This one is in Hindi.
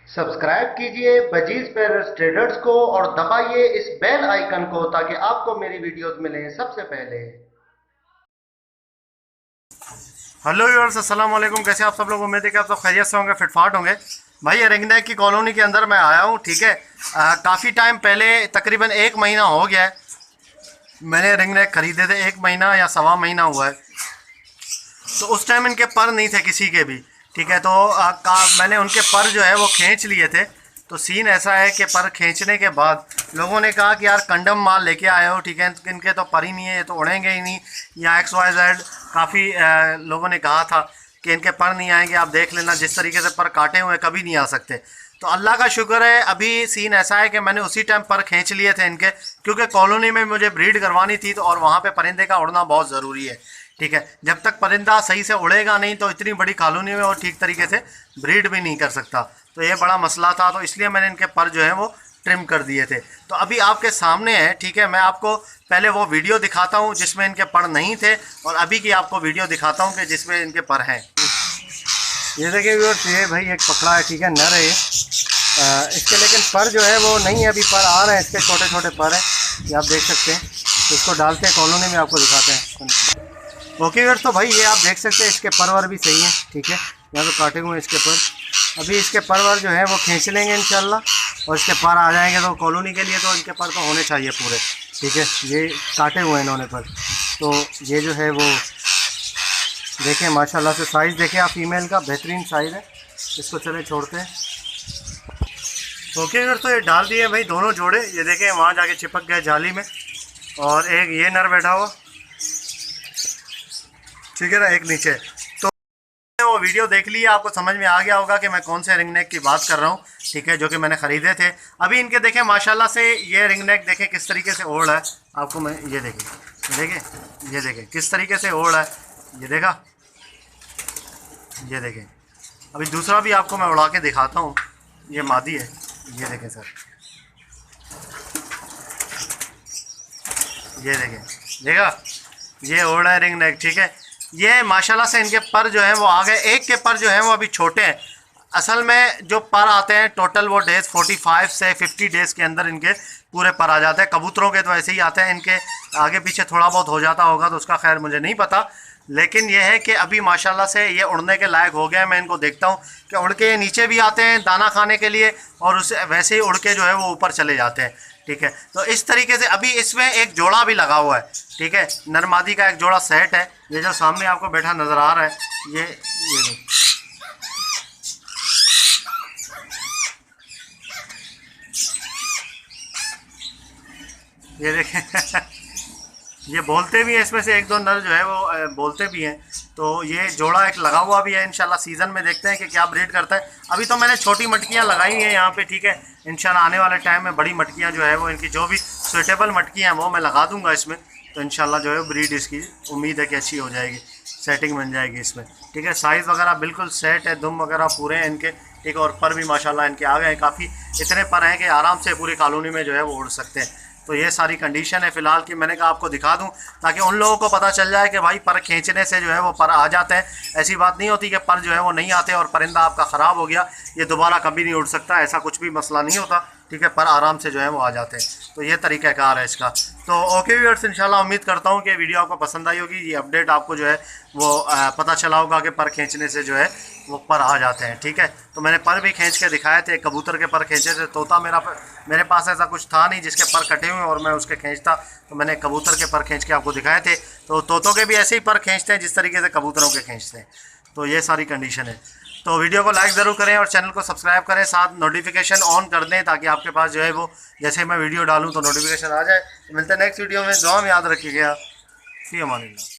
सब्सक्राइब कीजिए बजीज पैरस ट्रेडर्स को और दबाइए इस बेल आइकन को ताकि आपको मेरी वीडियोस मिलें सबसे पहले। हेलो व्यूअर्स, अस्सलाम वालेकुम। कैसे आप सब लोग? उम्मीद है कि आप सब खैरियत से होंगे, फिटफाट होंगे। भाई ये रिंगनेक की कॉलोनी के अंदर मैं आया हूँ, ठीक है। काफ़ी टाइम पहले, तकरीबन 1 महीना हो गया है, मैंने रिंगनेक खरीदे थे। 1 महीना या सवा महीना हुआ है। तो उस टाइम इनके पर नहीं थे किसी के भी, ठीक है। तो मैंने उनके पर जो है वो खींच लिए थे। तो सीन ऐसा है कि पर खींचने के बाद लोगों ने कहा कि यार कंडम माल लेके आए हो, ठीक है, इनके तो पर ही नहीं है, ये तो उड़ेंगे ही नहीं, या XYZ। काफ़ी लोगों ने कहा था कि इनके पर नहीं आएंगे, आप देख लेना, जिस तरीके से पर काटे हुए कभी नहीं आ सकते। तो अल्लाह का शुक्र है, अभी सीन ऐसा है कि मैंने उसी टाइम पर खींच लिए थे इनके, क्योंकि कॉलोनी में मुझे ब्रीड करवानी थी। तो और वहाँ पे परिंदे का उड़ना बहुत ज़रूरी है, ठीक है। जब तक परिंदा सही से उड़ेगा नहीं तो इतनी बड़ी कॉलोनी में वो ठीक तरीके से ब्रीड भी नहीं कर सकता। तो ये बड़ा मसला था, तो इसलिए मैंने इनके पर जो है वो ट्रिम कर दिए थे। तो अभी आपके सामने है, ठीक है। मैं आपको पहले वो वीडियो दिखाता हूँ जिसमें इनके पर नहीं थे, और अभी की आपको वीडियो दिखाता हूँ कि जिसमें इनके पर हैं। ये देखिए व्यूअर्स, ये भाई एक पकड़ा है, ठीक है, नर है ये। इसके लेकिन पर जो है वो नहीं है, अभी पर आ रहे हैं, इसके छोटे छोटे पर हैं, ये आप देख सकते हैं। तो इसको डालते हैं कॉलोनी में, आपको दिखाते हैं। ओके व्यूअर्स, तो भाई ये आप देख सकते हैं, इसके परवर भी सही है, ठीक है। यहाँ तो काटे हुए हैं इसके पर। अभी इसके परवर जो है वो खींच लेंगे इंशाल्लाह, और इसके पर आ जाएंगे। तो कॉलोनी के लिए तो इनके पर तो होने चाहिए पूरे, ठीक है। ये काटे हुए हैं इन्होंने पर। तो ये जो है वो देखें, माशाल्लाह से साइज़ देखें आप, फीमेल का बेहतरीन साइज़ है। इसको चले छोड़ते हैं। ओके व्यूअर्स, तो ये डाल दिए भाई दोनों जोड़े। ये देखें वहाँ जाके चिपक गए जाली में, और एक ये नर बैठा हुआ, ठीक है ना, एक नीचे। तो वो वीडियो देख लिया, आपको समझ में आ गया होगा कि मैं कौन से रिंगनेक की बात कर रहा हूँ, ठीक है, जो कि मैंने ख़रीदे थे। अभी इनके देखें माशाल्लाह से, ये रिंगनेक देखें किस तरीके से ओढ़ है। आपको मैं ये देखें, ये देखें किस तरीके से ओढ़ है, ये देखा, ये देखें। अभी दूसरा भी आपको मैं उड़ा के दिखाता हूँ। ये मादी है, ये देखें सर, ये देखें, देखा, ये ओढ़ है रिंगनेक, ठीक है। ये माशाल्लाह से इनके पर जो है वो आ गए। एक के पर जो है वो अभी छोटे हैं। असल में जो पर आते हैं टोटल वो डेज़ 45 से 50 डेज़ के अंदर इनके पूरे पर आ जाते हैं। कबूतरों के तो ऐसे ही आते हैं, इनके आगे पीछे थोड़ा बहुत हो जाता होगा, तो उसका खैर मुझे नहीं पता। लेकिन यह है कि अभी माशाल्लाह से ये उड़ने के लायक हो गए हैं। मैं इनको देखता हूँ कि उड़ के नीचे भी आते हैं दाना खाने के लिए, और उसे वैसे ही उड़ के जो है वो ऊपर चले जाते हैं, ठीक है। तो इस तरीके से अभी इसमें एक जोड़ा भी लगा हुआ है, ठीक है, नरमादी का एक जोड़ा सेट है। ये जो सामने आपको बैठा नज़र आ रहा है, ये देखें ये बोलते भी हैं, इसमें से एक दो नर जो है वो बोलते भी हैं। तो ये जोड़ा एक लगा हुआ भी है। इंशाल्लाह सीज़न में देखते हैं कि क्या ब्रीड करता है। अभी तो मैंने छोटी मटकियाँ लगाई हैं यहाँ पे, ठीक है। इंशाल्लाह आने वाले टाइम में बड़ी मटकियाँ जो है वो, इनकी जो भी सुटेबल मटकियाँ हैं वो मैं लगा दूँगा इसमें। तो इंशाल्लाह जो है ब्रीड इसकी उम्मीद है कि अच्छी हो जाएगी, सेटिंग बन जाएगी इसमें, ठीक है। साइज़ वगैरह बिल्कुल सेट है, दुम वगैरह पूरे हैं इनके, ठीक है। और पर भी माशाल्लाह इनके आ गए हैं काफ़ी, इतने पर हैं कि आराम से पूरी कॉलोनी में जो है वो उड़ सकते हैं। तो ये सारी कंडीशन है फ़िलहाल की। मैंने कहा आपको दिखा दूं ताकि उन लोगों को पता चल जाए कि भाई पर खींचने से जो है वो पर आ जाते हैं। ऐसी बात नहीं होती कि पर जो है वो नहीं आते और परिंदा आपका ख़राब हो गया, ये दोबारा कभी नहीं उड़ सकता, ऐसा कुछ भी मसला नहीं होता, ठीक है। पर आराम से जो है वो आ जाते हैं। तो ये तरीक़ाकार है इसका। तो ओके व्यूअर्स, इंशाल्लाह उम्मीद करता हूँ कि वीडियो आपको पसंद आई होगी। ये अपडेट आपको जो है वो पता चला होगा कि पर खींचने से जो है वो पर आ जाते हैं, ठीक है। तो मैंने पर भी खींच के दिखाए थे, कबूतर के पर खींचे थे। तोता मेरे पास ऐसा कुछ था नहीं जिसके पर कटे हुए और मैं उसके खींचता, तो मैंने कबूतर के पर खींच के आपको दिखाए थे। तो तोतों के भी ऐसे ही पर खींचते हैं जिस तरीके से कबूतरों के खींचते हैं। तो ये सारी कंडीशन है। तो वीडियो को लाइक ज़रूर करें और चैनल को सब्सक्राइब करें, साथ नोटिफिकेशन ऑन कर दें ताकि आपके पास जो है वो जैसे मैं वीडियो डालूँ तो नोटिफिकेशन आ जाए। तो मिलते हैं नेक्स्ट वीडियो में। दुआ में याद रखिएगा। फ़ी अमानिल्लाह।